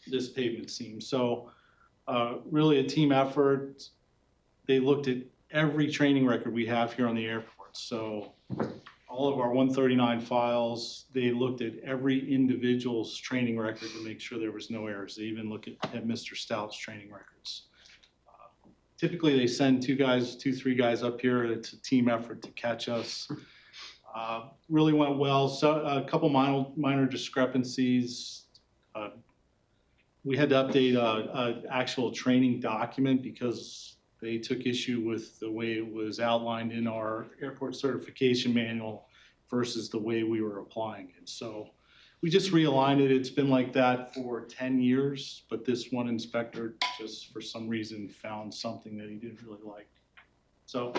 this pavement seam. So really a team effort. They looked at every training record we have here on the airport. So all of our 139 files, they looked at every individual's training record to make sure there was no errors. They even look at Mr. Stout's training records. Typically they send three guys up here. It's a team effort to catch us. Really went well. So a couple minor discrepancies. We had to update an actual training document because they took issue with the way it was outlined in our airport certification manual versus the way we were applying it. So we just realigned it. It's been like that for 10 years, but this one inspector just for some reason found something that he didn't really like. So,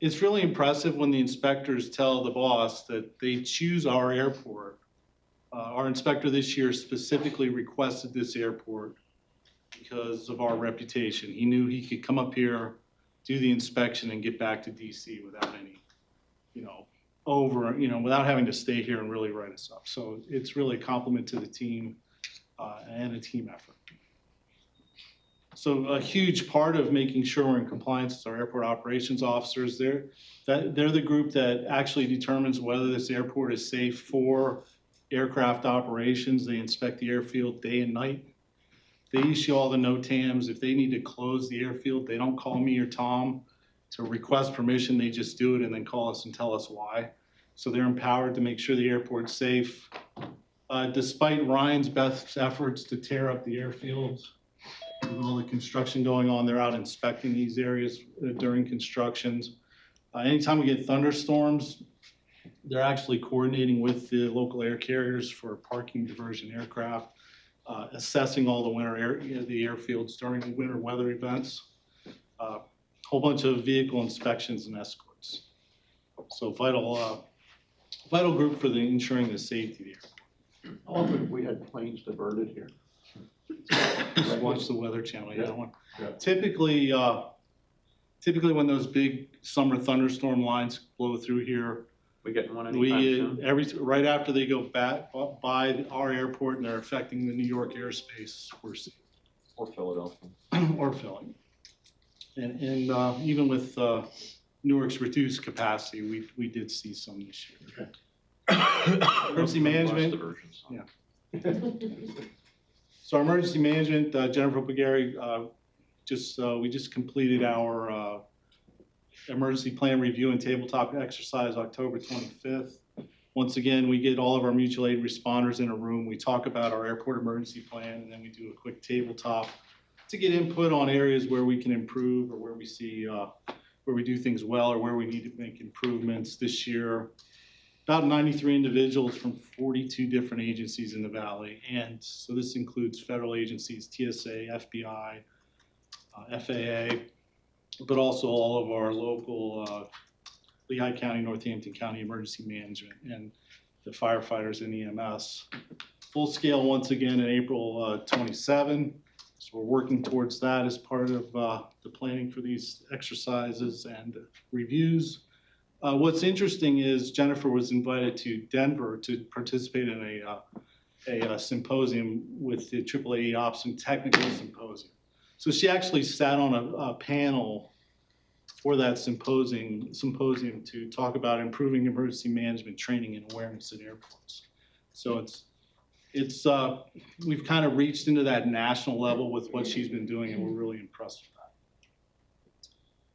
it's really impressive when the inspectors tell the boss that they choose our airport. Our inspector this year specifically requested this airport because of our reputation. He knew he could come up here, do the inspection, and get back to DC without any, without having to stay here and really write us up. So it's really a compliment to the team and a team effort. So a huge part of making sure we're in compliance is our airport operations officers. They're the group that actually determines whether this airport is safe for aircraft operations. They inspect the airfield day and night. They issue all the NOTAMs. If they need to close the airfield, they don't call me or Tom to request permission. They just do it and then call us and tell us why. So they're empowered to make sure the airport's safe. Despite Ryan's best efforts to tear up the airfield, with all the construction going on, they're out inspecting these areas during constructions. Anytime we get thunderstorms, they're actually coordinating with the local air carriers for parking diversion aircraft, assessing all the airfields during the winter weather events. Whole bunch of vehicle inspections and escorts. So vital group for ensuring the safety there. How often have we had planes diverted here? Just watch the Weather Channel. Yeah. Typically when those big summer thunderstorm lines blow through here, We getting one anytime soon? right after they go back by our airport and they're affecting the New York airspace, we're seeing. Or Philadelphia. Or filling. And even with Newark's reduced capacity, we did see some this year. Okay. Emergency management. Yeah. So our emergency management, Jennifer Pagari, we just completed our emergency plan review and tabletop exercise October 25th. Once again, we get all of our mutual aid responders in a room. We talk about our airport emergency plan, and then we do a quick tabletop to get input on areas where we can improve or where we see where we do things well or where we need to make improvements. This year, about 93 individuals from 42 different agencies in the Valley. And so this includes federal agencies, TSA, FBI, FAA, but also all of our local Lehigh County, Northampton County Emergency Management and the firefighters and EMS. Full scale once again in April 27. So we're working towards that as part of the planning for these exercises and reviews. What's interesting is Jennifer was invited to Denver to participate in a symposium with the AAA Ops and Technical Symposium. So she actually sat on a panel for that symposium to talk about improving emergency management training and awareness in airports. So we've kind of reached into that national level with what she's been doing, and we're really impressed with that.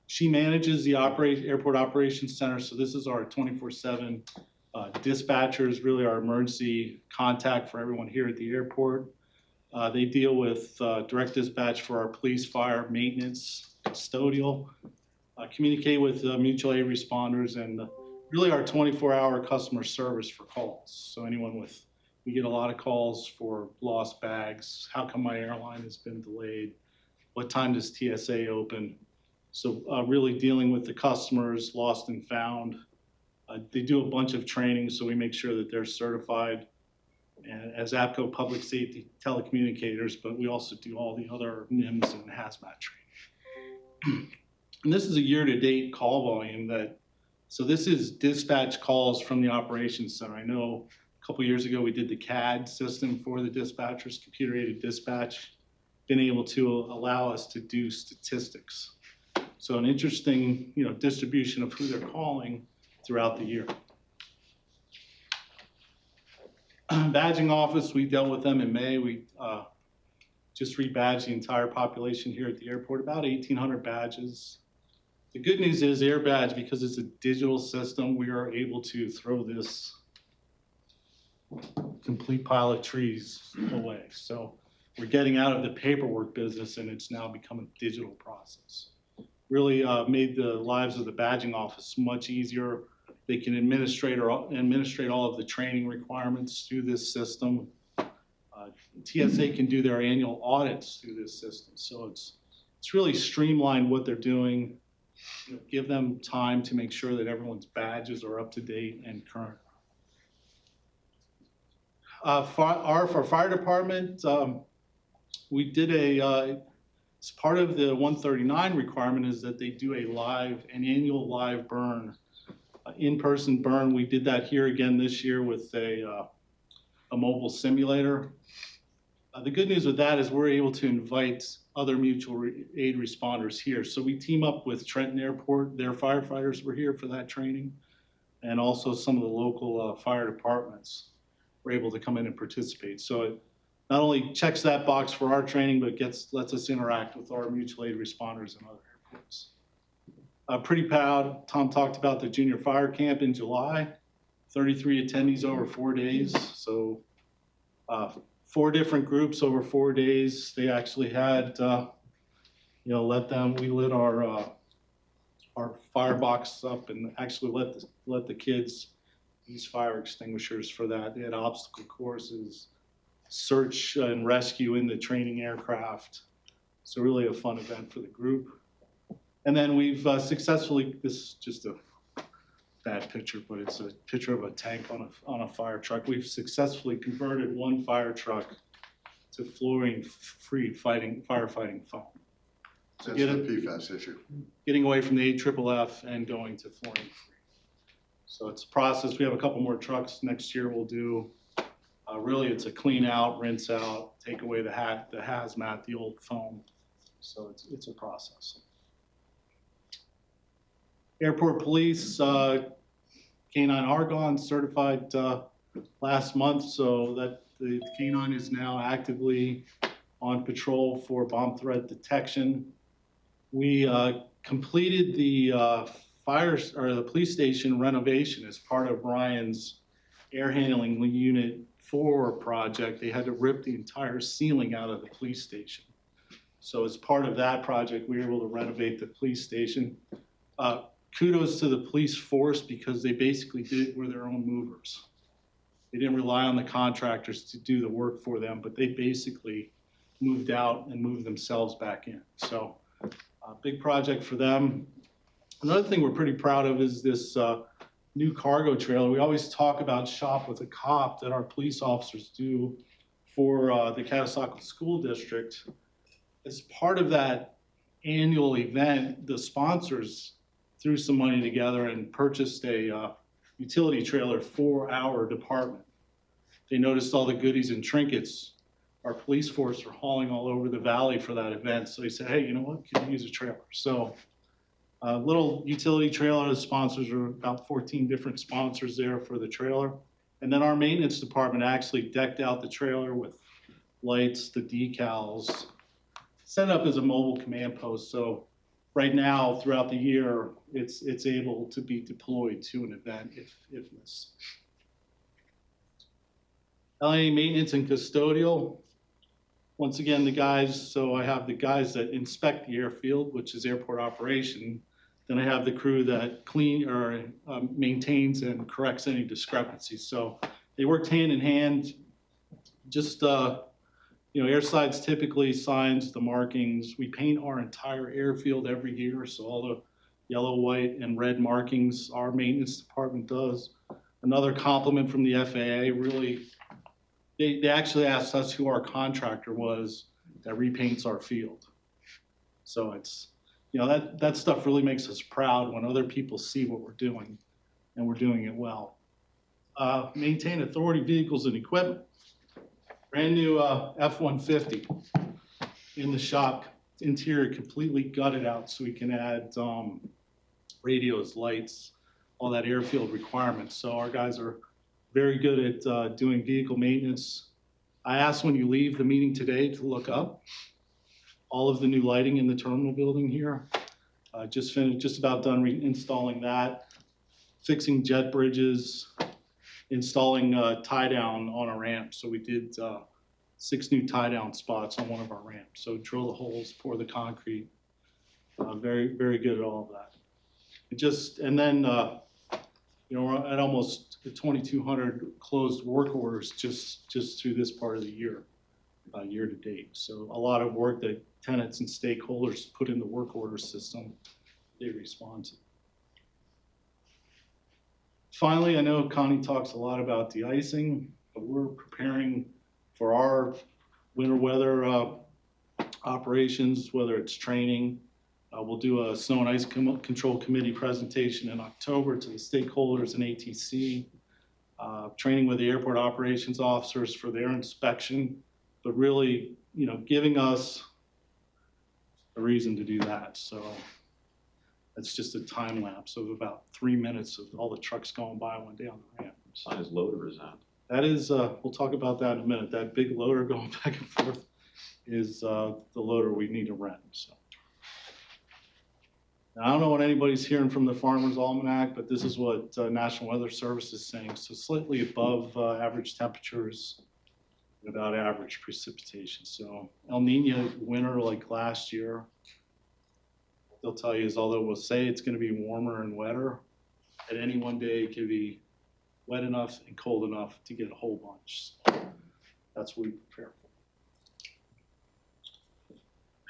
She manages the Airport Operations Center, so this is our 24/7 dispatchers, really our emergency contact for everyone here at the airport. They deal with direct dispatch for our police, fire, maintenance, custodial, communicate with mutual aid responders, and really our 24-hour customer service for calls. So we get a lot of calls for lost bags. How come my airline has been delayed? What time does TSA open? So really dealing with the customers, lost and found. They do a bunch of training, so we make sure that they're certified as APCO public safety telecommunicators, but we also do all the other NIMS and hazmat training. And this is a year-to-date call volume so this is dispatch calls from the operations center. I know A couple years ago, we did the CAD system for the dispatchers, computer-aided dispatch, been able to allow us to do statistics. So an interesting, distribution of who they're calling throughout the year. Badging office, we dealt with them in May. We just rebadged the entire population here at the airport, about 1,800 badges. The good news is Air Badge, because it's a digital system, we are able to throw this complete pile of trees away. So we're getting out of the paperwork business and it's now become a digital process. Really made the lives of the badging office much easier. They can administrate all of the training requirements through this system. TSA can do their annual audits through this system. So it's really streamlined what they're doing, give them time to make sure that everyone's badges are up to date and current. For fire department, we did as part of the 139 requirement is that they do an annual live burn, in-person burn. We did that here again this year with a mobile simulator. The good news with that is we're able to invite other mutual aid responders here. So we team up with Trenton Airport, their firefighters were here for that training, and also some of the local fire departments were able to come in and participate. So it not only checks that box for our training, but lets us interact with our mutual aid responders in other airports. Pretty proud, Tom talked about the junior fire camp in July, 33 attendees over 4 days. So 4 different groups over 4 days. They actually had, we lit our firebox up and actually let the kids use fire extinguishers for that. They had obstacle courses, search and rescue in the training aircraft. So really a fun event for the group. And then we've successfully, this is just a bad picture, but it's a picture of a tank on a fire truck. We've successfully converted one fire truck to fluorine-free firefighting foam. That's the PFAS issue. Getting away from the AFFF and going to fluorine-free. So it's a process. We have a couple more trucks next year we'll do. Really, it's a clean out, rinse out, take away the hazmat, the old foam. So it's a process. Airport police, K9 Argonne certified last month, so that the K9 is now actively on patrol for bomb threat detection. We completed the the police station renovation as part of Ryan's air handling unit 4 project. They had to rip the entire ceiling out of the police station. So as part of that project, we were able to renovate the police station. Kudos to the police force because they basically were their own movers. They didn't rely on the contractors to do the work for them, but they basically moved out and moved themselves back in. So a big project for them. Another thing we're pretty proud of is this new cargo trailer. We always talk about Shop with a Cop that our police officers do for the Catasauqua School District. As part of that annual event, the sponsors threw some money together and purchased a utility trailer for our department. They noticed all the goodies and trinkets our police force were hauling all over the valley for that event. So they said, hey, you know what, can you use a trailer? So a little utility trailer, the sponsors are about 14 different sponsors there for the trailer. And then our maintenance department actually decked out the trailer with lights, the decals, set up as a mobile command post. So right now, throughout the year, it's able to be deployed to an event if necessary. LNAA maintenance and custodial. Once again, the guys, so I have the guys that inspect the airfield, which is airport operation. Then I have the crew that maintains and corrects any discrepancies. So they worked hand in hand. Just, Airsides typically signs the markings. We paint our entire airfield every year. So all the yellow, white, and red markings our maintenance department does. Another compliment from the FAA, really, they actually asked us who our contractor was that repaints our field. So it's, that stuff really makes us proud when other people see what we're doing and we're doing it well. maintain authority vehicles and equipment. Brand new F-150 in the shop, interior completely gutted out so we can add radios, lights, all that airfield requirements. So our guys are very good at doing vehicle maintenance. I asked when you leave the meeting today to look up all of the new lighting in the terminal building here. Just about done installing that, fixing jet bridges, installing tie down on a ramp. So we did 6 new tie down spots on one of our ramps. So drill the holes, pour the concrete. Very, very good at all of that. And then we're at almost 2,200 closed work orders just through this part of the year, year to date. So a lot of work that tenants and stakeholders put in the work order system, they respond to. Finally, I know Connie talks a lot about de-icing, but we're preparing for our winter weather operations, whether it's training. We'll do a snow and ice control committee presentation in October to the stakeholders in ATC, training with the airport operations officers for their inspection, but really, giving us a reason to do that. So that's just a time lapse of about 3 minutes of all the trucks going by one day on the ramp. What size loader is that? That is, we'll talk about that in a minute. That big loader going back and forth is the loader we need to rent. So. Now, I don't know what anybody's hearing from the Farmer's Almanac, but this is what National Weather Service is saying. So slightly above average temperatures and about average precipitation. So El Nino winter like last year, they'll tell you is although we'll say it's going to be warmer and wetter, at any one day it could be wet enough and cold enough to get a whole bunch. So that's what we prepare for.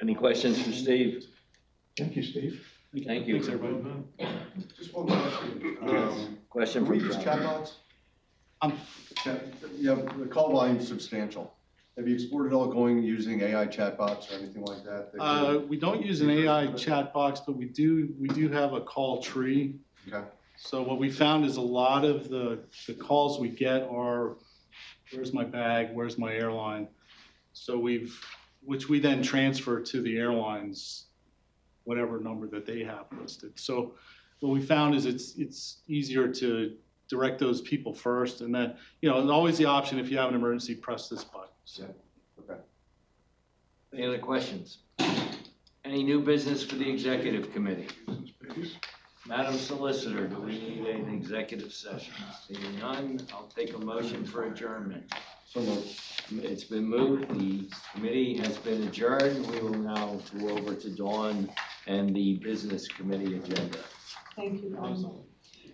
Any questions for Steve? Thank you, Steve. Thank you. Thanks, everybody. Just one question. Question Can we for use John. chatbots? I'm Yeah, the call volume's substantial. Have you explored it all going using AI chatbots or anything like that? We don't use an AI chat box, but we do have a call tree. Okay. So what we found is a lot of the calls we get are, where's my bag, where's my airline? So which we then transfer to the airlines, whatever number that they have listed. So what we found is it's easier to direct those people first, and then, there's always the option, if you have an emergency, press this button. So. Okay. Any other questions? Any new business for the executive committee? Madam Solicitor, do we need an executive session? Seeing none, I'll take a motion for adjournment. So moved. It's been moved, the committee has been adjourned. We will now go over to Dawn and the business committee agenda. Thank you.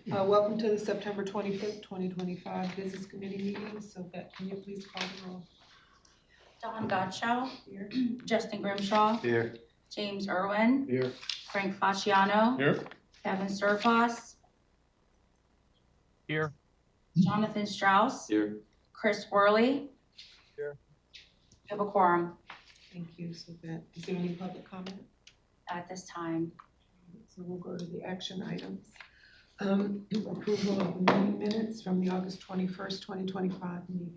Welcome to the September 25th, 2025 Business Committee meeting. So Beth, can you please call the roll? Don Gottschall. Here. Justin Grimshaw. Here. James Irwin. Here. Frank Fasciano. Here. Kevin Surfoss. Here. Jonathan Strauss. Here. Chris Worley. Here. We have a quorum Thank you. So Beth, is there any public comment? at this time. So we'll go to the action items. Approval of the meeting minutes from the August 21st, 2025 meeting.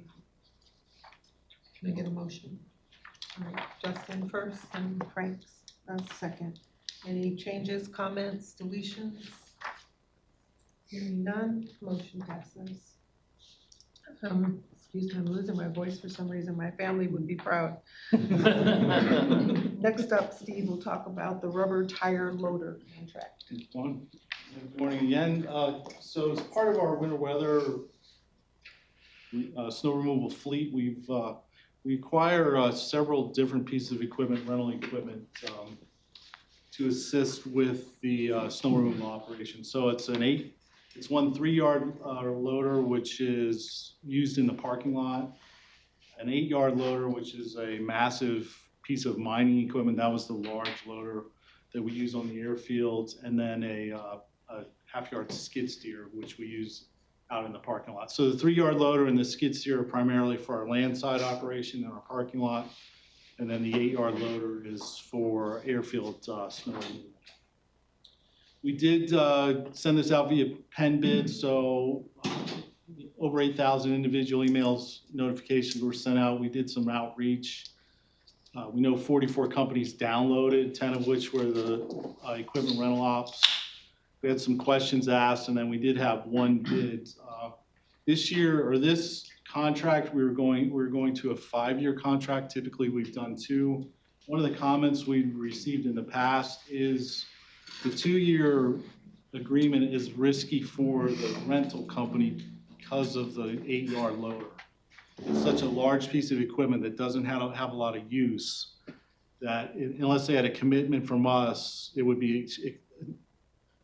Can I get a motion? All right, Justin first and Frank's second. Any changes, comments, deletions? Hearing none, motion passes. Excuse me, I'm losing my voice for some reason. My family would be proud. Next up, Steve will talk about the rubber tire loader contract. Good morning again. So as part of our winter weather snow removal fleet, we acquire several different pieces of equipment, rental equipment, to assist with the snow removal operation. So it's one 3-yard loader, which is used in the parking lot, an 8-yard loader, which is a massive piece of mining equipment. That was the large loader that we use on the airfields, and then a half-yard skid steer, which we use out in the parking lot. So the 3-yard loader and the skid steer are primarily for our landside operation in our parking lot, and then the 8-yard loader is for airfield snow removal. We did send this out via pen bid, so over 8,000 individual emails, notifications were sent out. We did some outreach. We know 44 companies downloaded, 10 of which were the equipment rental ops. We had some questions asked, and then we did have one bid. This year, or this contract, we're going to a 5-year contract. Typically, we've done 2. One of the comments we've received in the past is the 2-year agreement is risky for the rental company because of the 8-yard loader. It's such a large piece of equipment that doesn't have a lot of use that unless they had a commitment from us, it would be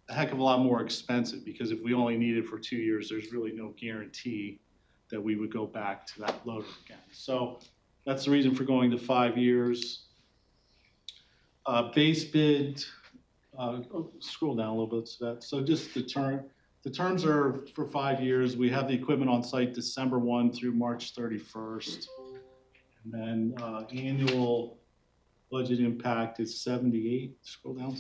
a heck of a lot more expensive, because if we only need it for 2 years, there's really no guarantee that we would go back to that loader again. So that's the reason for going to 5 years. Base bid, scroll down a little bit to that. So just the terms are for 5 years. We have the equipment on site December 1 through March 31st. And then annual budget impact is 78. Scroll down.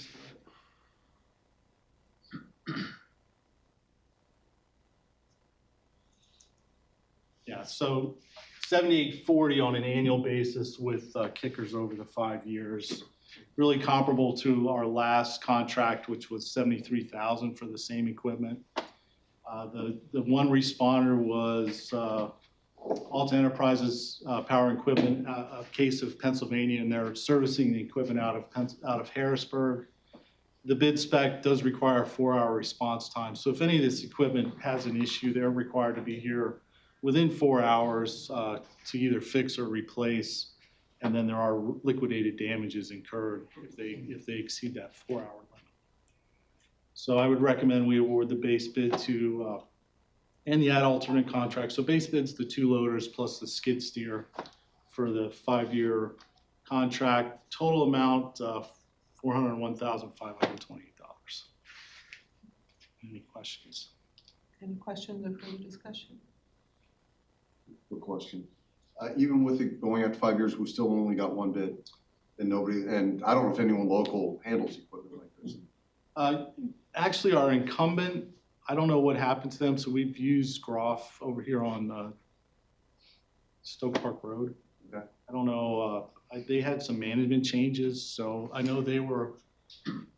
Yeah, so 7840 on an annual basis with kickers over the 5 years. Really comparable to our last contract, which was 73,000 for the same equipment. The one responder was Alta Enterprises Power and Equipment, a case of Pennsylvania, and they're servicing the equipment out of Harrisburg. The bid spec does require a 4-hour response time. So if any of this equipment has an issue, they're required to be here within 4 hours to either fix or replace. And then there are liquidated damages incurred if they exceed that 4-hour limit. So I would recommend we award the base bid to and the add alternate contract. So base bid's the 2 loaders plus the skid steer for the 5-year contract. Total amount $401,528. Any questions? Any questions or further discussion? Good question. Even with it going out to 5 years, we still only got 1 bid, and I don't know if anyone local handles equipment like this. Actually, our incumbent, I don't know what happened to them, so we've used Groff over here on Stoke Park Road. Okay. I don't know, they had some management changes, so I know they were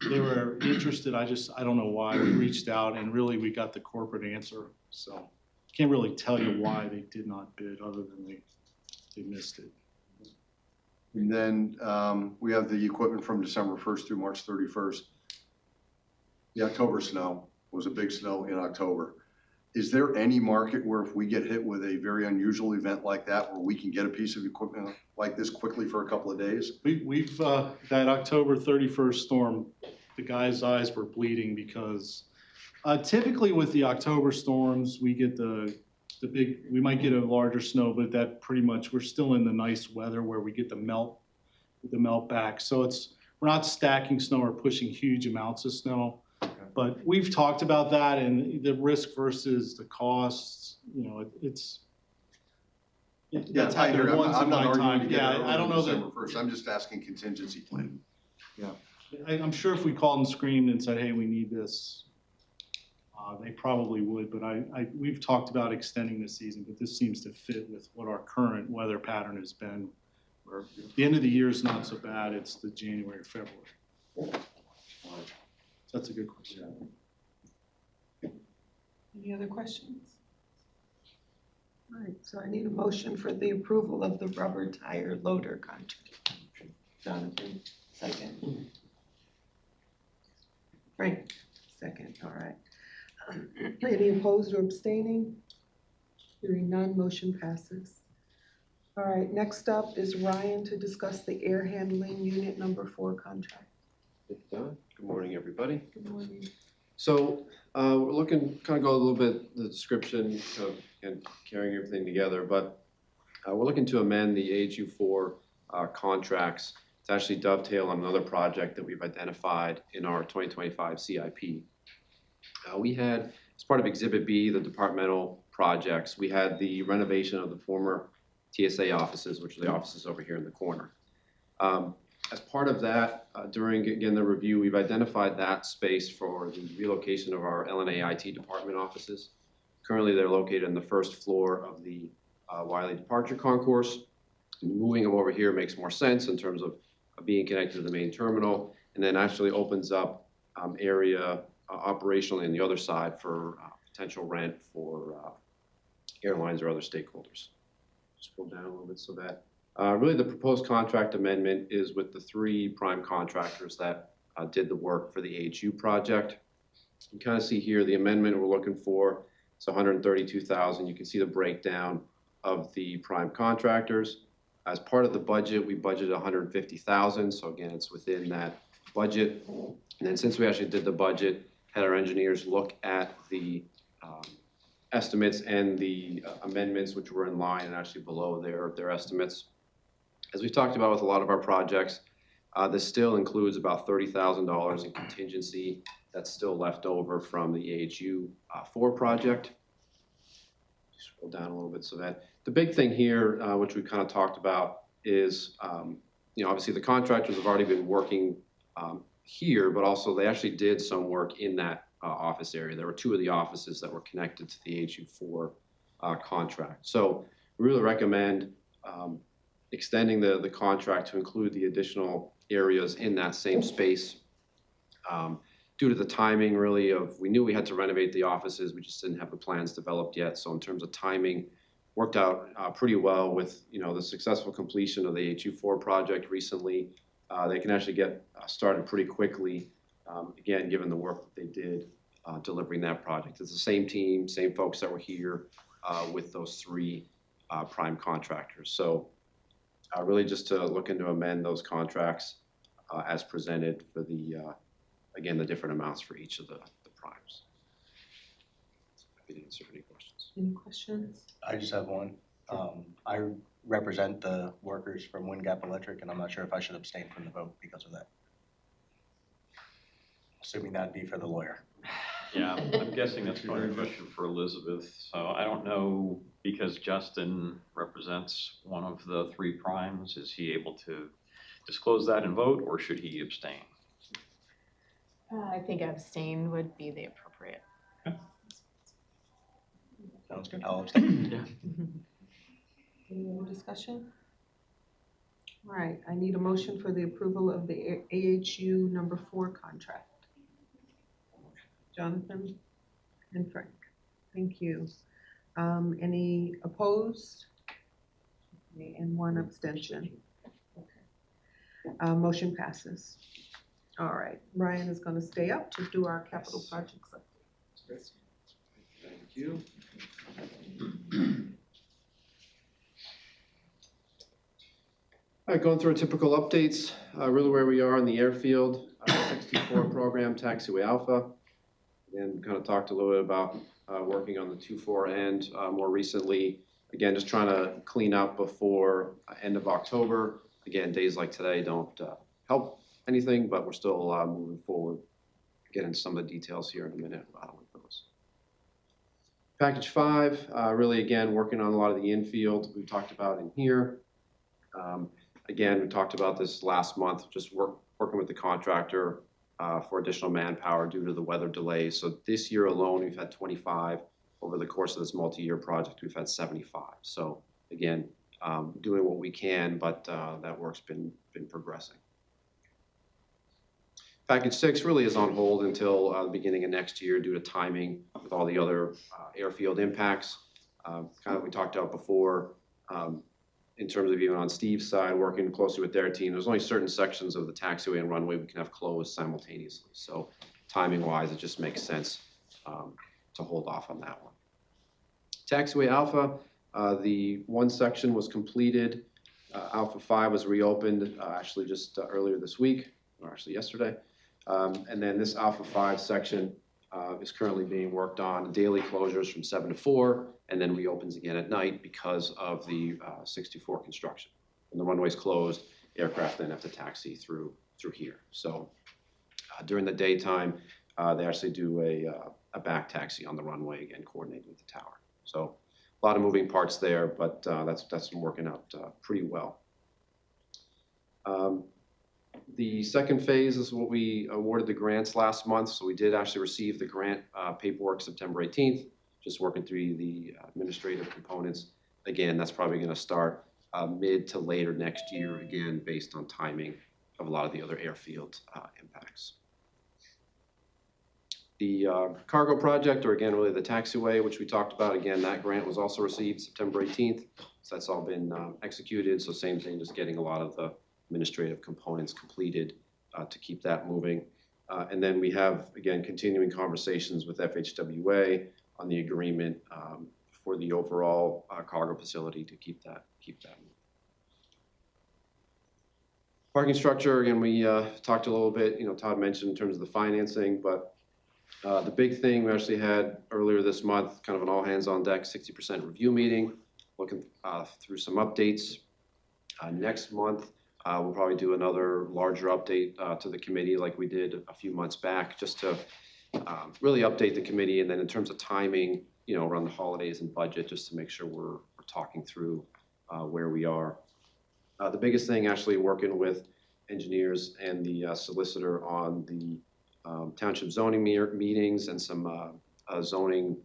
interested. I don't know why. We reached out, and really we got the corporate answer, so can't really tell you why they did not bid other than they missed it. And then we have the equipment from December 1st through March 31st. The October snow was a big snow in October. Is there any market where if we get hit with a very unusual event like that, where we can get a piece of equipment like this quickly for a couple of days? We've that October 31st storm, the guy's eyes were bleeding because typically with the October storms, we get we might get a larger snow, but that pretty much, we're still in the nice weather where we get the melt back. So we're not stacking snow or pushing huge amounts of snow. Okay. But we've talked about that and the risk versus the costs, that's I hear you. I'm not arguing to get it I don't know December 1st. I'm just asking contingency plan. Yeah. I'm sure if we called and screamed and said, hey, we need this, they probably would, but we've talked about extending the season, but this seems to fit with what our current weather pattern has been, where the end of the year is not so bad, it's the January, February. That's a good question. Any other questions? All right, so I need a motion for the approval of the rubber tire loader contract. Jonathan, second. Frank, second, all right. Any opposed or abstaining? Hearing none, motion passes. All right, next up is Ryan to discuss the air handling unit number 4 contract. Good morning, everybody. Good morning. So we're looking, kind of go a little bit the description of and carrying everything together, but we're looking to amend the AHU4 contracts to actually dovetail on another project that we've identified in our 2025 CIP. We had, as part of Exhibit B, the departmental projects, we had the renovation of the former TSA offices, which are the offices over here in the corner. As part of that, during, again, the review, we've identified that space for the relocation of our LNAA IT department offices. Currently, they're located on the first floor of the Wiley Departure Concourse. Moving them over here makes more sense in terms of being connected to the main terminal, and then actually opens up area operationally on the other side for potential rent for airlines or other stakeholders. Scroll down a little bit so that really the proposed contract amendment is with the 3 prime contractors that did the work for the AHU project. You kind of see here the amendment we're looking for. It's $132,000. You can see the breakdown of the prime contractors. As part of the budget, we budgeted $150,000. So again, it's within that budget. And then since we actually did the budget, had our engineers look at the estimates and the amendments, which were in line and actually below their estimates. As we talked about with a lot of our projects, this still includes about $30,000 in contingency that's still left over from the AHU 4 project. Scroll down a little bit so that the big thing here, which we kind of talked about, is obviously the contractors have already been working here, but also they actually did some work in that office area. There were 2 of the offices that were connected to the AHU 4 contract. So we really recommend extending the contract to include the additional areas in that same space. Due to the timing really we knew we had to renovate the offices, we just didn't have the plans developed yet. So in terms of timing, worked out pretty well with the successful completion of the AHU 4 project recently. They can actually get started pretty quickly, again, given the work that they did delivering that project. It's the same team, same folks that were here with those 3 prime contractors. So really just to look into amend those contracts as presented for again, the different amounts for each of the primes. Happy to answer any questions. Any questions? I just have one. I represent the workers from Wind Gap Electric, and I'm not sure if I should abstain from the vote because of that. Assuming that'd be for the lawyer. Yeah, I'm guessing that's probably a question for Elizabeth. So I don't know, because Justin represents one of the 3 primes, is he able to disclose that and vote, or should he abstain? I think abstain would be the appropriate. Sounds good. I'll abstain. Yeah. Any more discussion? All right, I need a motion for the approval of the AHU number 4 contract. Jonathan and Frank, thank you. Any opposed? Okay, and 1 abstention. Okay. Motion passes. All right, Ryan is going to stay up to do our capital projects update. Thank you. All right, going through our typical updates, really where we are in the airfield, 64 program, Taxiway Alpha. Again, kind of talked a little bit about working on the 2-4 end more recently. Again, just trying to clean up before end of October. Again, days like today don't help anything, but we're still moving forward. Get into some of the details here in a minute with those. Package 5, really again, working on a lot of the infield we talked about in here. Again, we talked about this last month, just working with the contractor for additional manpower due to the weather delays. So this year alone, we've had 25. Over the course of this multi-year project, we've had 75. So again, doing what we can, but that work's been progressing. Package 6 really is on hold until the beginning of next year due to timing with all the other airfield impacts. Kind of we talked about before, in terms of even on Steve's side, working closely with their team, there's only certain sections of the taxiway and runway we can have closed simultaneously. So timing-wise, it just makes sense to hold off on that one. Taxiway Alpha, the 1 section was completed. Alpha 5 was reopened actually just earlier this week, or actually yesterday. And then this Alpha 5 section is currently being worked on. Daily closures from 7 to 4, and then reopens again at night because of the 64 construction. When the runway's closed, aircraft then have to taxi through here. So during the daytime, they actually do a back taxi on the runway, again, coordinated with the tower. So a lot of moving parts there, but that's been working out pretty well. The second phase is what we awarded the grants last month. So we did actually receive the grant paperwork September 18th. just working through the administrative components. Again, that's probably going to start mid to later next year, again, based on timing of a lot of the other airfield impacts. The cargo project, or again, really the taxiway, which we talked about, again, that grant was also received September 18th. So that's all been executed. So same thing, just getting a lot of the administrative components completed to keep that moving. And then we have, again, continuing conversations with FHWA on the agreement for the overall cargo facility to keep that moving. Parking structure, again, we talked a little bit, Todd mentioned in terms of the financing, but the big thing we actually had earlier this month, kind of an all hands on deck 60% review meeting, looking through some updates. Next month, we'll probably do another larger update to the committee like we did a few months back, just to really update the committee. And then in terms of timing, around the holidays and budget, just to make sure we're talking through where we are. The biggest thing, actually working with engineers and the solicitor on the township zoning meetings and some zoning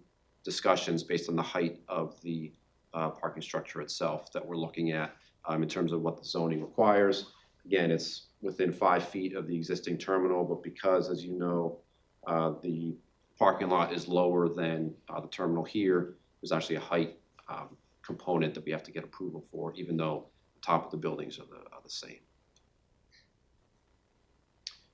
discussions based on the height of the parking structure itself that we're looking at in terms of what the zoning requires. Again, it's within 5 feet of the existing terminal, but because, as you know, the parking lot is lower than the terminal here, there's actually a height component that we have to get approval for, even though the top of the buildings are the same.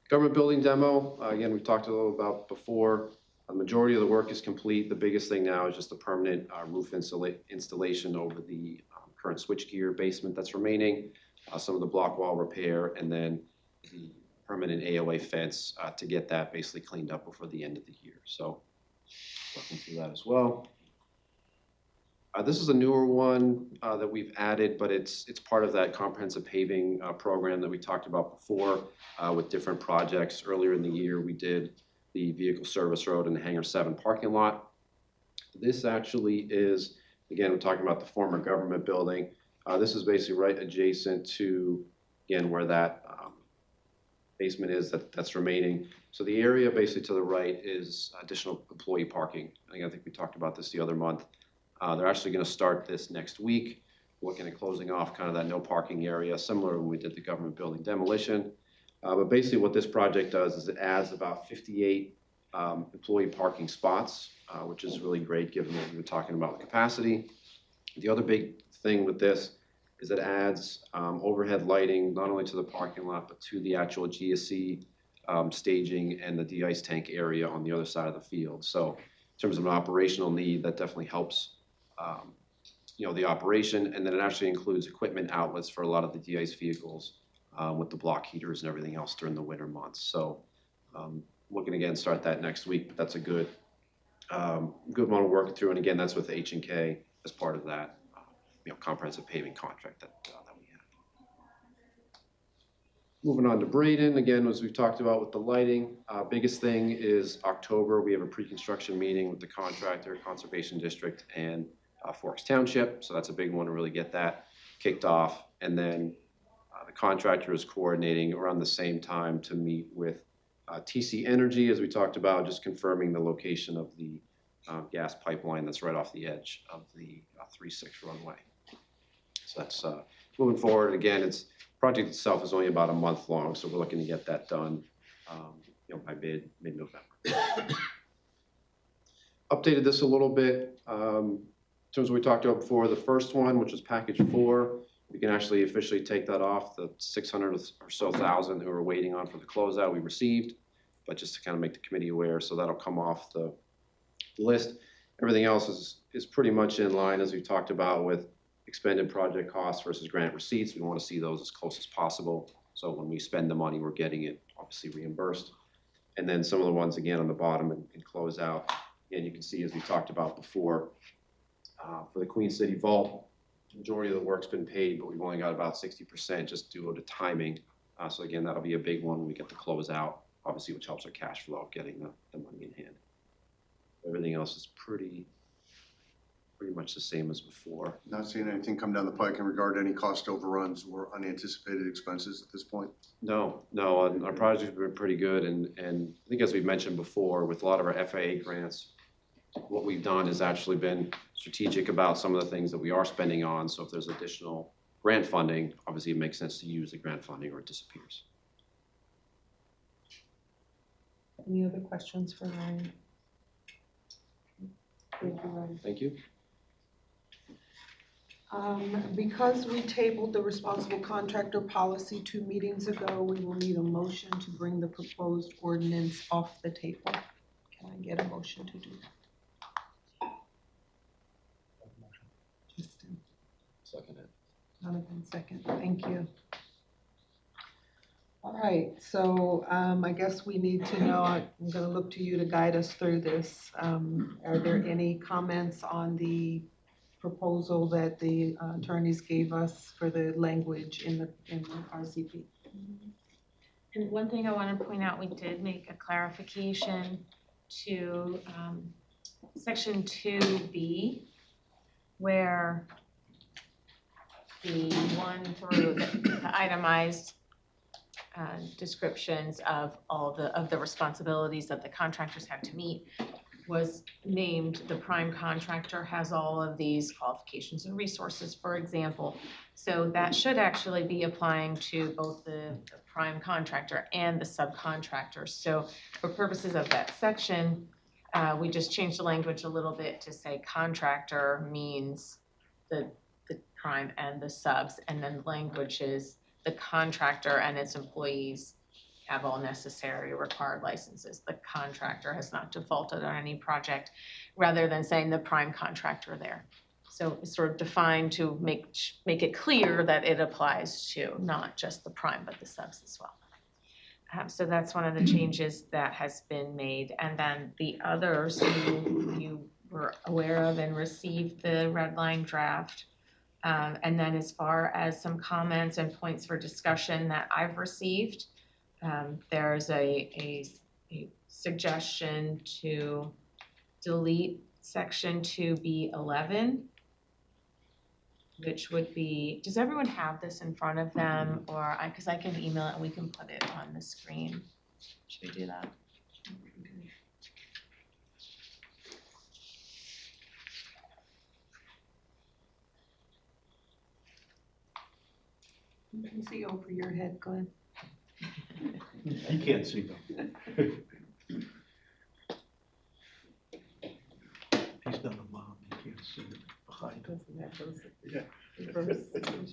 Government building demo, again, we've talked a little about before. The majority of the work is complete. The biggest thing now is just the permanent roof installation over the current switchgear basement that's remaining, some of the block wall repair, and then the permanent AOA fence to get that basically cleaned up before the end of the year. So working through that as well. This is a newer one that we've added, but it's part of that comprehensive paving program that we talked about before with different projects. Earlier in the year, we did the vehicle service road and the Hangar 7 parking lot. This actually is, again, we're talking about the former government building. This is basically right adjacent to, again, where that basement is that's remaining. So the area basically to the right is additional employee parking. I think we talked about this the other month. They're actually going to start this next week, looking at closing off kind of that no parking area, similar when we did the government building demolition. But basically what this project does is it adds about 58 employee parking spots, which is really great given what we were talking about with capacity. The other big thing with this is it adds overhead lighting, not only to the parking lot, but to the actual GSC staging and the de-ice tank area on the other side of the field. So in terms of an operational need, that definitely helps the operation. And then it actually includes equipment outlets for a lot of the de-ice vehicles with the block heaters and everything else during the winter months. So looking again, start that next week, but that's a good one to work through. And again, that's with H&K as part of that comprehensive paving contract that we have. Moving on to Braden, again, as we've talked about with the lighting, biggest thing is October. We have a pre-construction meeting with the contractor, Conservation District, and Forks Township. So that's a big one to really get that kicked off. And then the contractor is coordinating around the same time to meet with TC Energy, as we talked about, just confirming the location of the gas pipeline that's right off the edge of the 3-6 runway. So that's moving forward. Again, the project itself is only about a month long, so we're looking to get that done by mid-November. Updated this a little bit. In terms of what we talked about before, the first one, which was package 4, we can actually officially take that off. The 600 or so thousand who were waiting on for the closeout we received, but just to kind of make the committee aware, so that'll come off the list. Everything else is pretty much in line, as we talked about, with expended project costs versus grant receipts. We want to see those as close as possible. So when we spend the money, we're getting it obviously reimbursed. And then some of the ones again on the bottom and close out. And you can see, as we talked about before, for the Queen City Vault, the majority of the work's been paid, but we've only got about 60% just due to timing. So again, that'll be a big one when we get the close out, obviously, which helps our cash flow of getting the money in hand. Everything else is pretty much the same as before. Not seeing anything come down the pike in regard to any cost overruns or unanticipated expenses at this point? No, our projects have been pretty good, and I think as we mentioned before, with a lot of our FAA grants, what we've done is actually been strategic about some of the things that we are spending on. So if there's additional grant funding, obviously it makes sense to use the grant funding or it disappears. Any other questions for Ryan? Thank you, Ryan. Thank you. Because we tabled the responsible contractor policy 2 meetings ago, we will need a motion to bring the proposed ordinance off the table. Can I get a motion to do that? Justin, Second it. Jonathan, second, thank you. All right, so I guess we need to know, I'm gonna look to you to guide us through this. Are there any comments on the proposal that the attorneys gave us for the language in the RCP? And one thing I want to point out, we did make a clarification to section 2B, where the 1 through the itemized descriptions of all the responsibilities that the contractors had to meet was named. The prime contractor has all of these qualifications and resources, for example. So that should actually be applying to both the prime contractor and the subcontractor. So for purposes of that section, we just changed the language a little bit to say contractor means the prime and the subs, and then language is the contractor and its employees have all necessary required licenses. The contractor has not defaulted on any project, rather than saying the prime contractor there. So it's sort of defined to make it clear that it applies to not just the prime, but the subs as well. So that's one of the changes that has been made. And then the others you were aware of and received the red line draft. And then as far as some comments and points for discussion that I've received, there's a suggestion to delete section 2B11, which would be, does everyone have this in front of them? Or because I can email it and we can put it on the screen. Should we do that? You can see over your head, Glenn. You can't see them. He's done a mom, you can't see it behind him. Doesn't have those Yeah. reverse vision.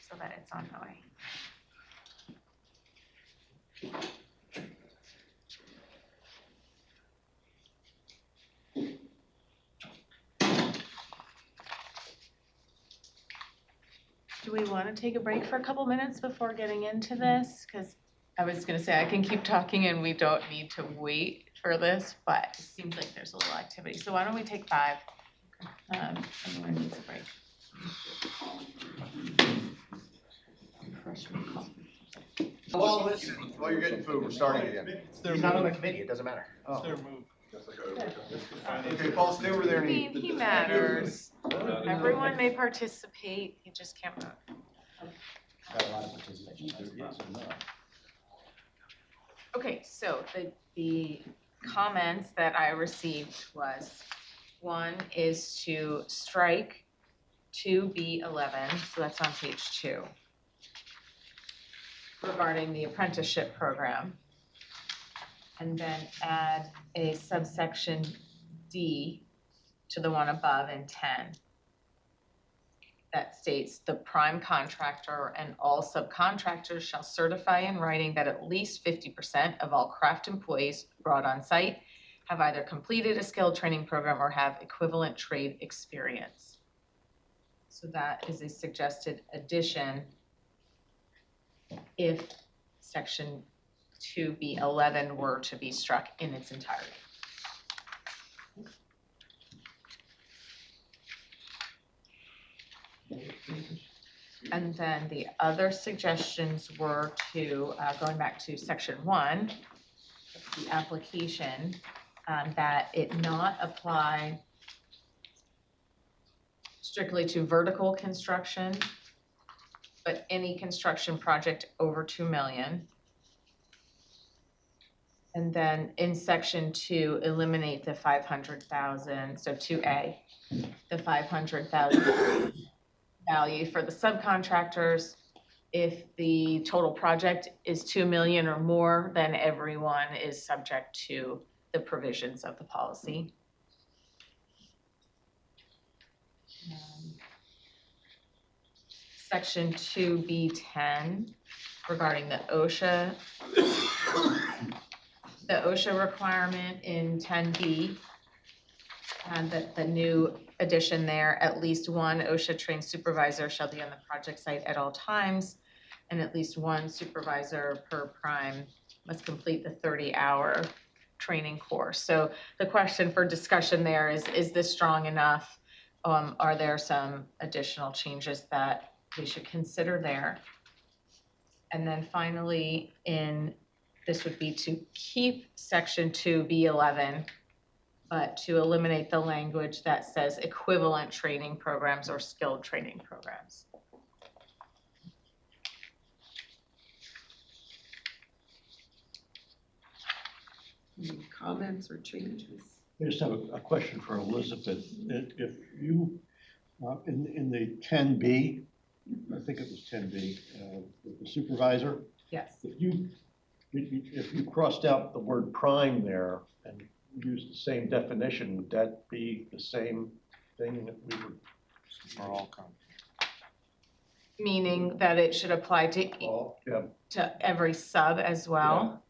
So that it's on the way. Do we want to take a break for a couple minutes before getting into this? Because I was going to say I can keep talking and we don't need to wait for this, but it seems like there's a little activity. So why don't we take 5? Everyone needs a break. Well, listen, while you're getting food, we're starting again. He's not on the committee, it doesn't matter. It's their move. Okay, Paul, stay over there I and eat. mean, he matters. Everyone may participate, you just can't vote. Got a lot of participation. Okay, so the comments that I received was, 1 is to strike 2B11, so that's on page 2, regarding the apprenticeship program. And then add a subsection D to the one above in 10. That states the prime contractor and all subcontractors shall certify in writing that at least 50% of all craft employees brought on site have either completed a skilled training program or have equivalent trade experience. So that is a suggested addition if section 2B11 were to be struck in its entirety. And then the other suggestions were to, going back to section 1, the application, that it not apply strictly to vertical construction, but any construction project over 2 million. And then in section 2, eliminate the 500,000, so 2A, the 500,000 value for the subcontractors. If the total project is 2 million or more, then everyone is subject to the provisions of the policy. Section 2B10 regarding the OSHA, the OSHA requirement in 10B, and the new addition there, at least one OSHA trained supervisor shall be on the project site at all times, and at least one supervisor per prime must complete the 30-hour training course. So the question for discussion there is this strong enough? Are there some additional changes that we should consider there? And then finally, this would be to keep section 2B11, but to eliminate the language that says equivalent training programs or skilled training programs. Any comments or changes? I just have a question for Elizabeth. If you, in the 10B, I think it was 10B, with the supervisor, Yes. if you crossed out the word prime there and used the same definition, would that be the same thing that we would? Are all come. Meaning that it should apply Yeah. to every sub as well?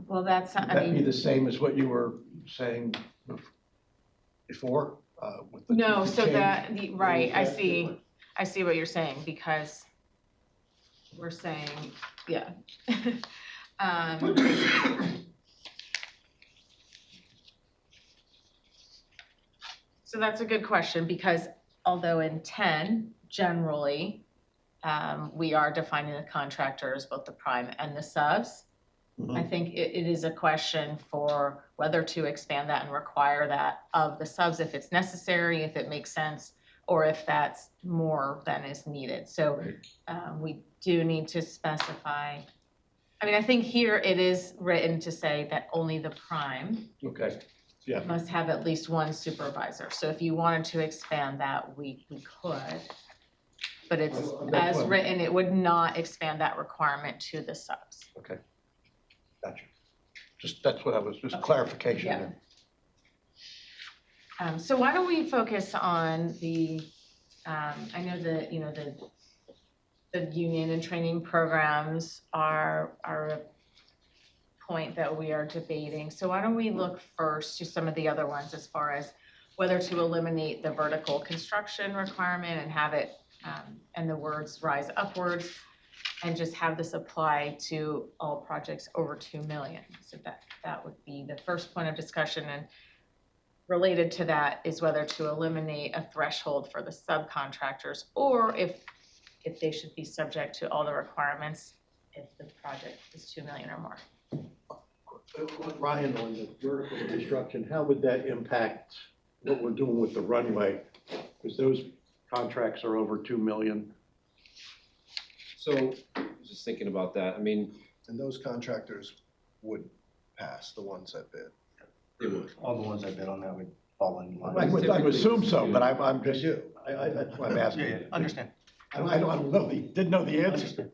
Well, that's, Would I that be mean, the same as what you were saying before? With the no, the so change? right, I Is that different? see what you're saying, because we're saying, yeah. So that's a good question, because although in 10, generally, we are defining the contractors, both the prime and the subs. I think it is a question for whether to expand that and require that of the subs if it's necessary, if it makes sense, or if that's more than is needed. So we do need to specify. I mean, I think here it is written to say that only the prime Okay, yeah. must have at least one supervisor. So if you wanted to expand that, we could. But it's, That's as fine. written, it would not expand that requirement to the subs. Okay, gotcha. That's what I was, just clarification Yeah. there. So why don't we focus on the, I know that, the union and training programs are a point that we are debating. So why don't we look first to some of the other ones as far as whether to eliminate the vertical construction requirement and have it, and the words rise upwards, and just have this apply to all projects over 2 million. So that would be the first point of discussion. And related to that is whether to eliminate a threshold for the subcontractors, or if they should be subject to all the requirements if the project is 2 million or more. Ryan, on the vertical construction, how would that impact what we're doing with the runway? Because those contracts are over 2 million. So, just thinking about that, I mean, And those contractors would pass, the ones that bid. they would. All the ones that bid on that would fall in line. I would assume so, but I'm just, that's why I'm asking. Yeah, understand. I don't know, didn't know the answer.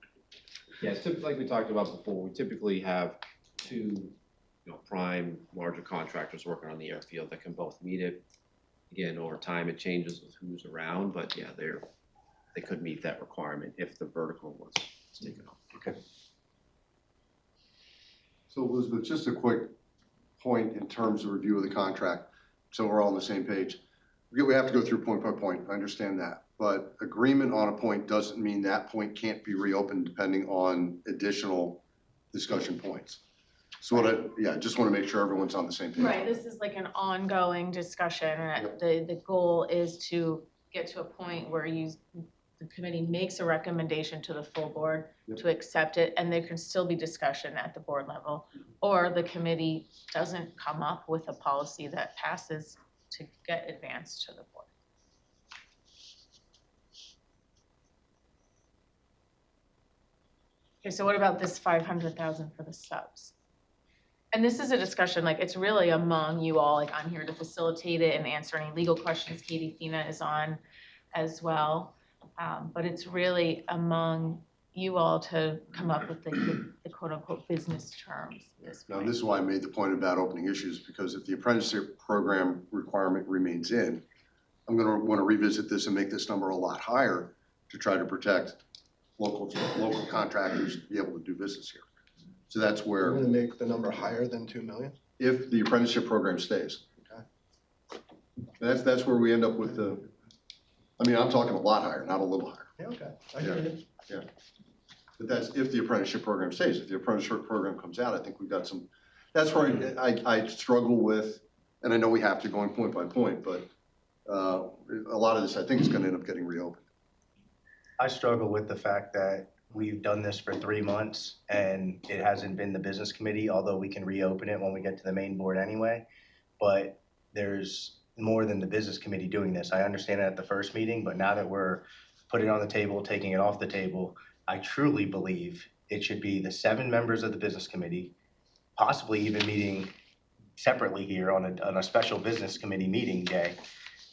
Yeah, it's like we talked about before, we typically have two, prime, larger contractors working on the airfield that can both meet it. Again, over time, it changes with who's around, but yeah, they could meet that requirement if the vertical was taken off. Okay. So Elizabeth, just a quick point in terms of review of the contract, so we're all on the same page. We have to go through point by point, I understand that. But agreement on a point doesn't mean that point can't be reopened depending on additional discussion points. So just want to make sure everyone's on the same page. Right, this is like an ongoing discussion, and the goal is to get to a point where the committee makes a recommendation to the full board to accept it, and there can still be discussion at the board level. Or the committee doesn't come up with a policy that passes to get advanced to the board. Okay, so what about this 500,000 for the subs? And this is a discussion, like, it's really among you all, like, I'm here to facilitate it and answer any legal questions. Katie Fina is on as well. But it's really among you all to come up with the quote-unquote business terms at this Now, point. this is why I made the point about opening issues, because if the apprenticeship program requirement remains in, I'm gonna wanna revisit this and make this number a lot higher to try to protect local contractors to be able to do business here. So that's We're where, gonna make the number higher than 2 million? if the apprenticeship program stays. That's where we end up with the, I mean, I'm talking a lot higher, not a little higher. Yeah, okay, I hear you. But that's if the apprenticeship program stays. If the apprenticeship program comes out, I think we've got some, that's where I struggle with, and I know we have to going point by point, but a lot of this, I think, is gonna end up getting reopened. I struggle with the fact that we've done this for 3 months and it hasn't been the business committee, although we can reopen it when we get to the main board anyway. But there's more than the business committee doing this. I understand it at the first meeting, but now that we're putting it on the table, taking it off the table, I truly believe it should be the 7 members of the business committee, possibly even meeting separately here on a special business committee meeting day,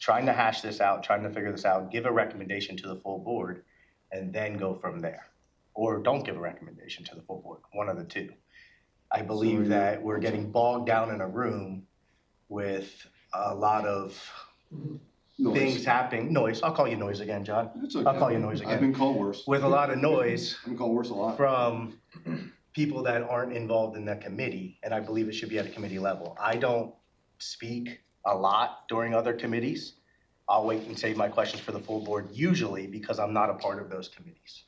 trying to hash this out, trying to figure this out, give a recommendation to the full board, and then go from there. Or don't give a recommendation to the full board, one of the two. I believe that we're getting bogged down in a room with a lot of things happening. Noise, I'll call you noise again, John. It's okay. I'll call you noise again. I've been called worse. With a lot of noise I've been called worse a lot. from people that aren't involved in the committee, and I believe it should be at a committee level. I don't speak a lot during other committees. I'll wait and save my questions for the full board, usually because I'm not a part of those committees.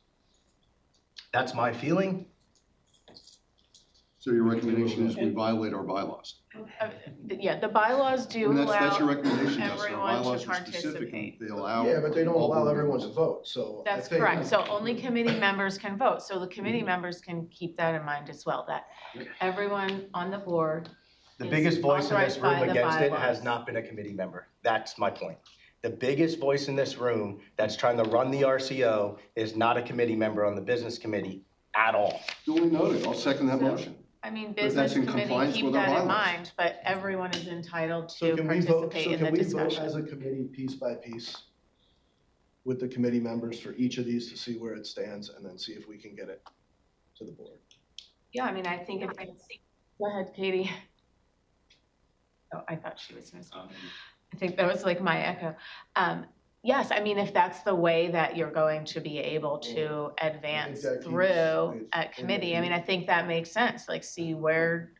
That's my feeling. So your recommendation is we violate our bylaws? Yeah, the bylaws I do mean, that's your allow recommendation, Justin. Our everyone to bylaws are specific and participate. they allow. Yeah, but they don't all allow board everyone to members. vote, so. I That's think- correct, so only committee members can vote, so the committee members can keep that in mind as well, that everyone on the board The is biggest voice in this authorized by room the against it has bylaws. not been a committee member. That's my point. The biggest voice in this room that's trying to run the RCO is not a committee member on the business committee at all. Duly noted. I'll second that motion. I mean, But that's business in committee, compliance keep with our that in bylaws. mind, but everyone is entitled So to can we vote, participate so in the can we vote discussion. as a committee piece by piece with the committee members for each of these to see where it stands and then see if we can get it to the board? Yeah, I mean, I think if it's, go ahead, Katie. Oh, I thought she was missing. I think that was like my echo. Yes, I mean, if that's the way that you're going to be able to advance that keeps- through it's- at committee, I mean, I think that makes sense. Like, see where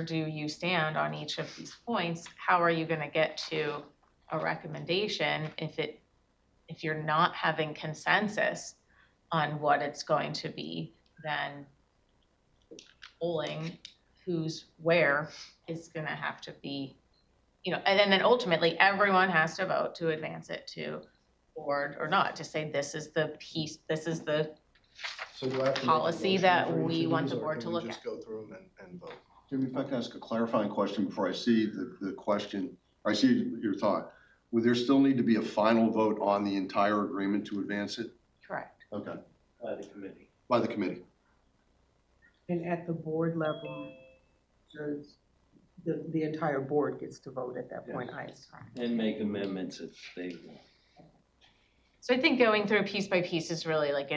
do you stand on each of these points? How are you gonna get to a recommendation if you're not having consensus on what it's going to be, then polling who's where is gonna have to be, and then ultimately, everyone has to vote to advance it to board or not, to say this is the piece, this is the, So do I have to make a Policy motion that for each we of want these, the or board can to we look just at? go through them and vote? Jimmy, if I can ask a clarifying question before I see the question, I see your thought. Would there still need to be a final vote on the entire agreement to advance it? correct. Okay, By the committee. by the committee. And at the board level, does the entire board gets to vote at that point, And make amendments if they. So I think going through piece by piece is really like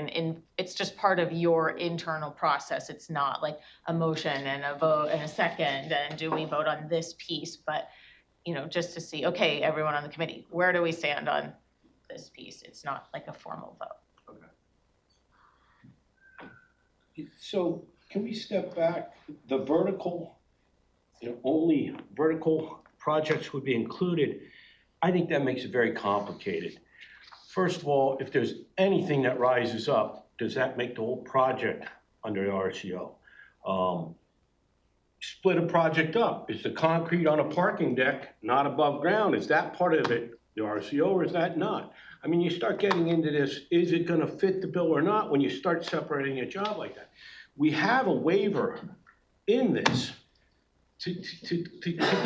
it's just part of your internal process. It's not like a motion and a vote and a second, and do we vote on this piece? But, just to see, okay, everyone on the committee, where do we stand on this piece? It's not like a formal vote. So can we step back? The vertical, only vertical projects would be included. I think that makes it very complicated. First of all, if there's anything that rises up, does that make the whole project under the RCO? Split a project up. Is the concrete on a parking deck not above ground? Is that part of it, the RCO, or is that not? I mean, you start getting into this, is it gonna fit the bill or not when you start separating a job like that? We have a waiver in this to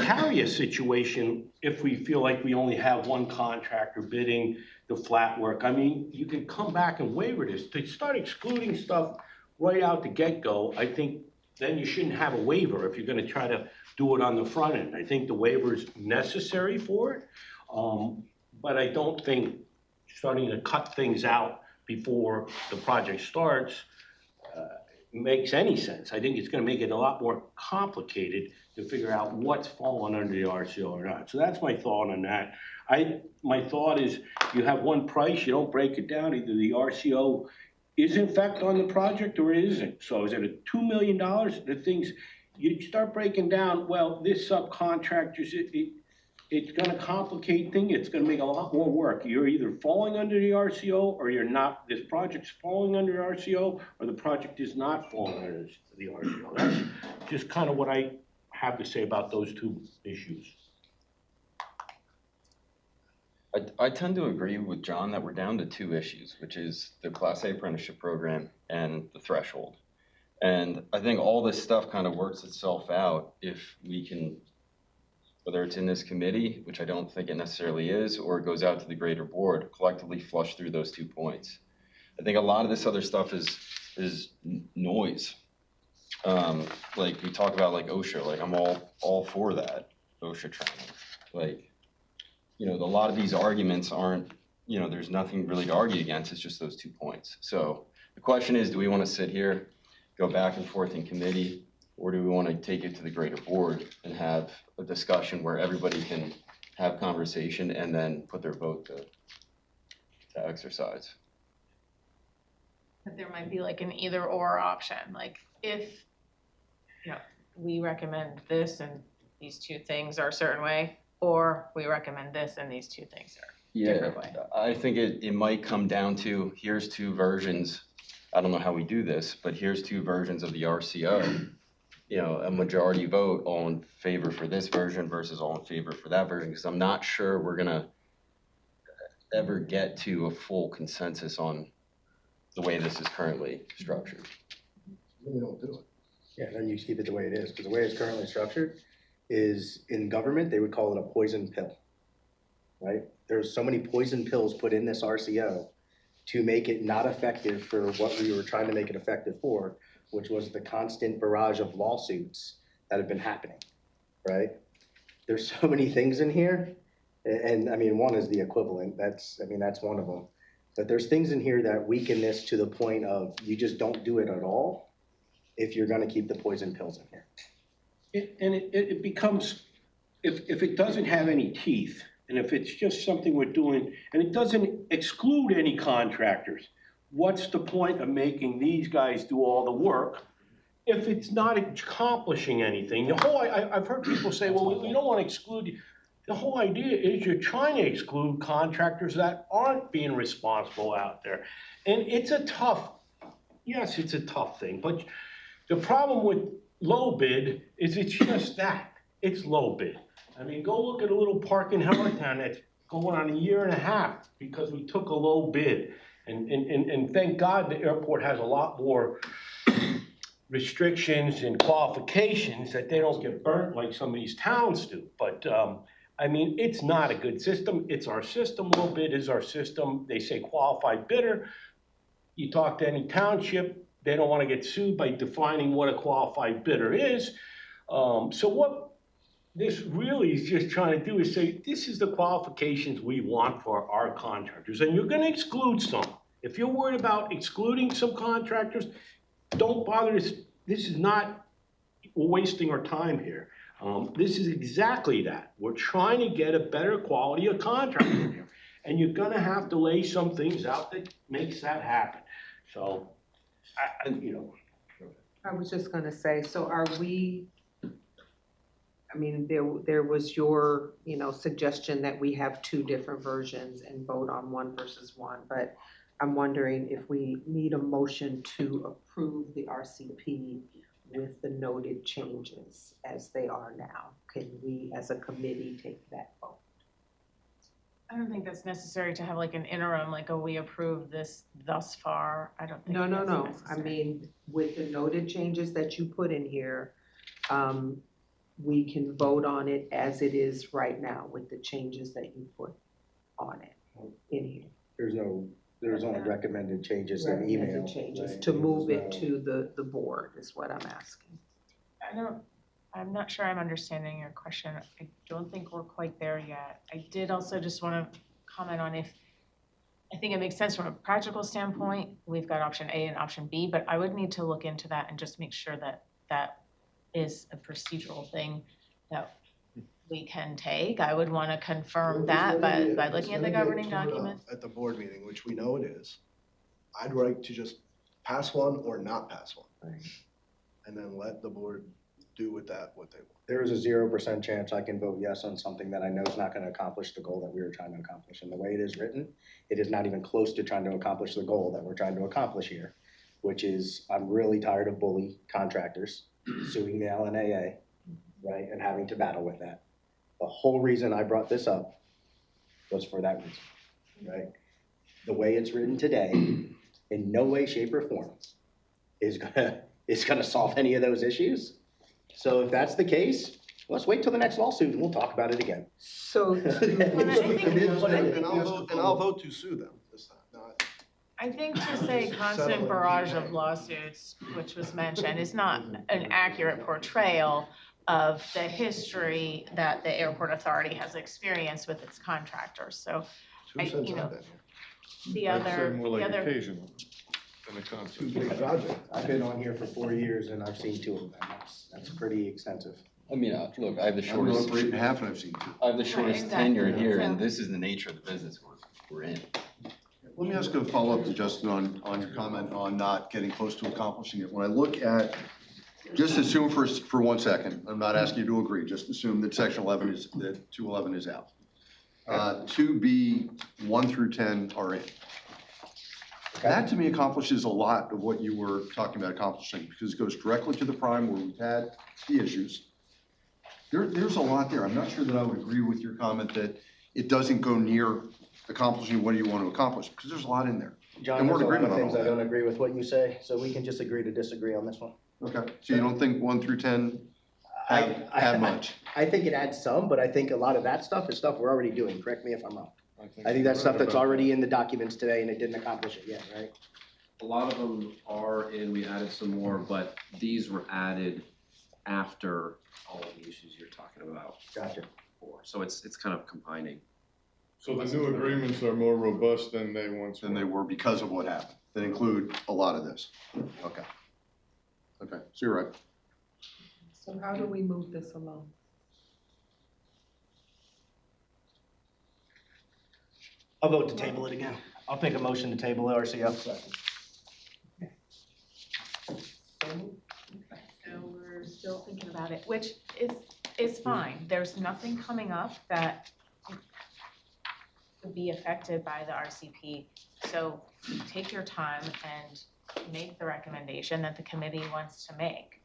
carry a situation if we feel like we only have one contractor bidding the flat work. I mean, you can come back and waiver this. To start excluding stuff right out the get-go, I think then you shouldn't have a waiver if you're gonna try to do it on the front end. I think the waiver is necessary for it, but I don't think starting to cut things out before the project starts makes any sense. I think it's gonna make it a lot more complicated to figure out what's falling under the RCO or not. So that's my thought on that. My thought is, you have one price, you don't break it down, either the RCO is in fact on the project or it isn't. So is it a $2 million? The things, you start breaking down, well, this subcontractor's, it's gonna complicate things, it's gonna make a lot more work. You're either falling under the RCO or you're not. This project's falling under RCO or the project is not falling under the RCO. That's just kind of what I have to say about those two issues. I tend to agree with John that we're down to two issues, which is the Class A apprenticeship program and the threshold. And I think all this stuff kind of works itself out if we can, whether it's in this committee, which I don't think it necessarily is, or it goes out to the greater board, collectively flush through those 2 points. I think a lot of this other stuff is noise. Like we talk about like OSHA, like I'm all for that OSHA training. Like, you know, a lot of these arguments aren't, you know, there's nothing really to argue against, it's just those 2 points. So the question is, do we want to sit here, go back and forth in committee, or do we want to take it to the greater board and have a discussion where everybody can have conversation and then put their vote to exercise? But there might be like an either or option, like if, you know, we recommend this and these two things are a certain way, or we recommend this and these two things are a different way. I think it might come down to, here's two versions. I don't know how we do this, but here's two versions of the RCO. You know, a majority vote all in favor for this version versus all in favor for that version, because I'm not sure we're gonna ever get to a full consensus on the way this is currently structured. We don't do it. Yeah, then you keep it the way it is, because the way it's currently structured is, in government, they would call it a poison pill, right? There's so many poison pills put in this RCO to make it not effective for what we were trying to make it effective for, which was the constant barrage of lawsuits that have been happening, right? There's so many things in here, and I mean, one is the equivalent, that's one of them. But there's things in here that weaken this to the point of you just don't do it at all if you're gonna keep the poison pills in here. It becomes, if it doesn't have any teeth, and if it's just something we're doing, and it doesn't exclude any contractors, what's the point of making these guys do all the work if it's not accomplishing anything? The whole, I've heard people say, well, we don't want to exclude. The whole idea is you're trying to exclude contractors that aren't being responsible out there. And it's a tough, yes, it's a tough thing, but the problem with low bid is it's just that, it's low bid. I mean, go look at a little park in Hellertown that's going on 1.5 years because we took a low bid. And thank God the airport has a lot more restrictions and qualifications that they don't get burnt like some of these towns do. But I mean, it's not a good system. It's our system. Low bid is our system. They say qualified bidder. You talk to any township, they don't want to get sued by defining what a qualified bidder is. So what this really is just trying to do is say, this is the qualifications we want for our contractors, and you're gonna exclude some. If you're worried about excluding some contractors, don't bother. This is not, we're wasting our time here. This is exactly that. We're trying to get a better quality of contractor here, and you're gonna have to lay some things out that makes that happen. So, I was just gonna say, so are we, I mean, there was your, suggestion that we have two different versions and vote on one versus one, but I'm wondering if we need a motion to approve the RCP with the noted changes as they are now. Can we, as a committee, take that vote? I don't think that's necessary to have like an interim, like, oh, we approve this thus far. I don't think No. that's I necessary. mean, with the noted changes that you put in here, we can vote on it as it is right now with the changes that you put on it in here. There's only recommended changes in email. Recommended changes right? to move it So- to the board is what I'm asking. I'm not sure I'm understanding your question. I don't think we're quite there yet. I did also just want to comment on I think it makes sense from a practical standpoint. We've got option A and option B, but I would need to look into that and just make sure that that is a procedural thing that we can take. I would want to confirm that by looking at the governing document. At the board meeting, which we know it is, I'd like to just pass one or not pass one. Right. And then let the board do with that what they want. There is a 0% chance I can vote yes on something that I know is not gonna accomplish the goal that we were trying to accomplish. And the way it is written, it is not even close to trying to accomplish the goal that we're trying to accomplish here, which is I'm really tired of bully contractors suing the LNAA, right, and having to battle with that. The whole reason I brought this up was for that reason, right? The way it's written today, in no way, shape, or form is gonna solve any of those issues. So if that's the case, let's wait till the next lawsuit and we'll talk about it again. So, And I'll vote to sue them this time, not. I think to say constant barrage of lawsuits, which was mentioned, is not an accurate portrayal of the history that the airport authority has experienced with its contractors. So Who said you know, that? the other, occasional than a constant. Big project. I've been on here for 4 years and I've seen 2 of them. That's pretty extensive. I mean, look, I have the I've been on shortest, for 8.5 and I've seen 2. I have the shortest exactly. tenure here, So- and this is the nature of the business we're in. Let me ask a follow-up to Justin on your comment on not getting close to accomplishing it. When I look at, just assume for 1 second, I'm not asking you to agree, just assume that section 11 is, that 211 is out. 2B, 1 through 10 are in. That to me accomplishes a lot of what you were talking about accomplishing, because it goes directly to the prime where we've had the issues. There's a lot there. I'm not sure that I would agree with your comment that it doesn't go near accomplishing what you want to accomplish, because there's a lot in there. John, And we're there's in a lot of agreement on things all I that. don't agree with what you say, so we can just agree to disagree on this one. Okay, so you don't think 1 through 10 have much? I think it adds some, but I think a lot of that stuff is stuff we're already doing. Correct me if I'm wrong. I think that's stuff that's already in the documents today and it didn't accomplish it yet, right? A lot of them are in, we added some more, but these were added after all of the issues you're talking about. Gotcha. Before. So it's kind of combining. So the new agreements are more robust than they once were. Than they were because of what happened, that include a lot of this. Okay. Okay, so you're right. so how do we move this along? I'll vote to table it again. I'll make a motion to table the RCO. So we're still thinking about it, which is fine. There's nothing coming up that would be affected by the RCP. So take your time and make the recommendation that the committee wants to make.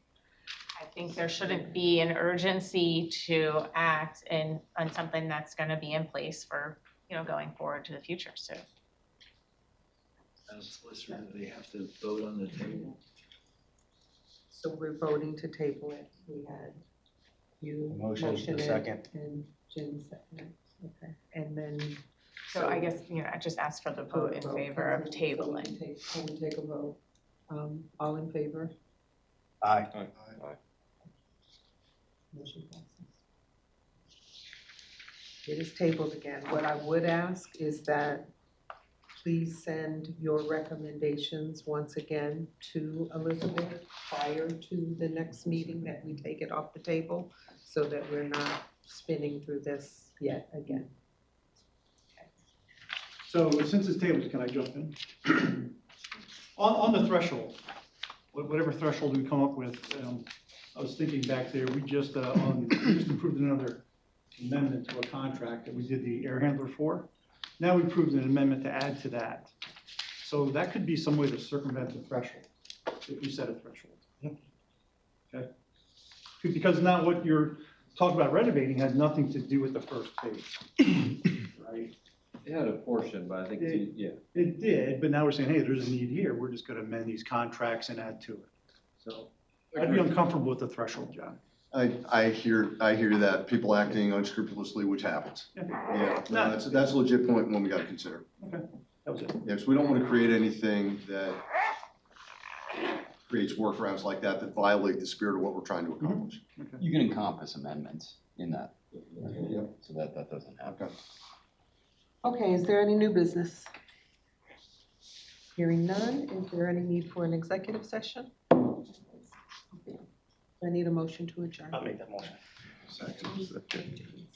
I think there shouldn't be an urgency to act on something that's gonna be in place for, going forward to the future, so. Solicitor, do they have to vote on the table? So we're voting to table it. We had you Motion, motion it second. and Jim second. Okay, and then. So I guess, I just asked for the vote in favor of tabling. Can we take a vote? All in favor? Aye. Motion passes. It is tabled again. What I would ask is that please send your recommendations once again to Elizabeth prior to the next meeting, that we take it off the table so that we're not spinning through this yet again. So since it's tabled, can I jump in? On the threshold, whatever threshold we come up with, I was thinking back there, we just approved another amendment to a contract that we did the air handler for. Now we approved an amendment to add to that. So that could be some way to circumvent the threshold, if you set a threshold. Okay? Because now what you're talking about renovating has nothing to do with the first phase, right? It had a portion, but I think, It did, but now we're saying, hey, there's a need here, we're just gonna amend these contracts and add to it. So I'd be uncomfortable with the threshold, John. I hear that, people acting unscrupulously, which happens. Yeah, no, that's a legit point, one we gotta consider. Okay, that was it. Yes, we don't wanna create anything that creates workarounds like that that violate the spirit of what we're trying to accomplish. You can encompass amendments in that, Yep. so that doesn't happen. Okay. Okay, is there any new business? Hearing none, is there any need for an executive session? I need a motion to adjourn. I'll make that motion. Second.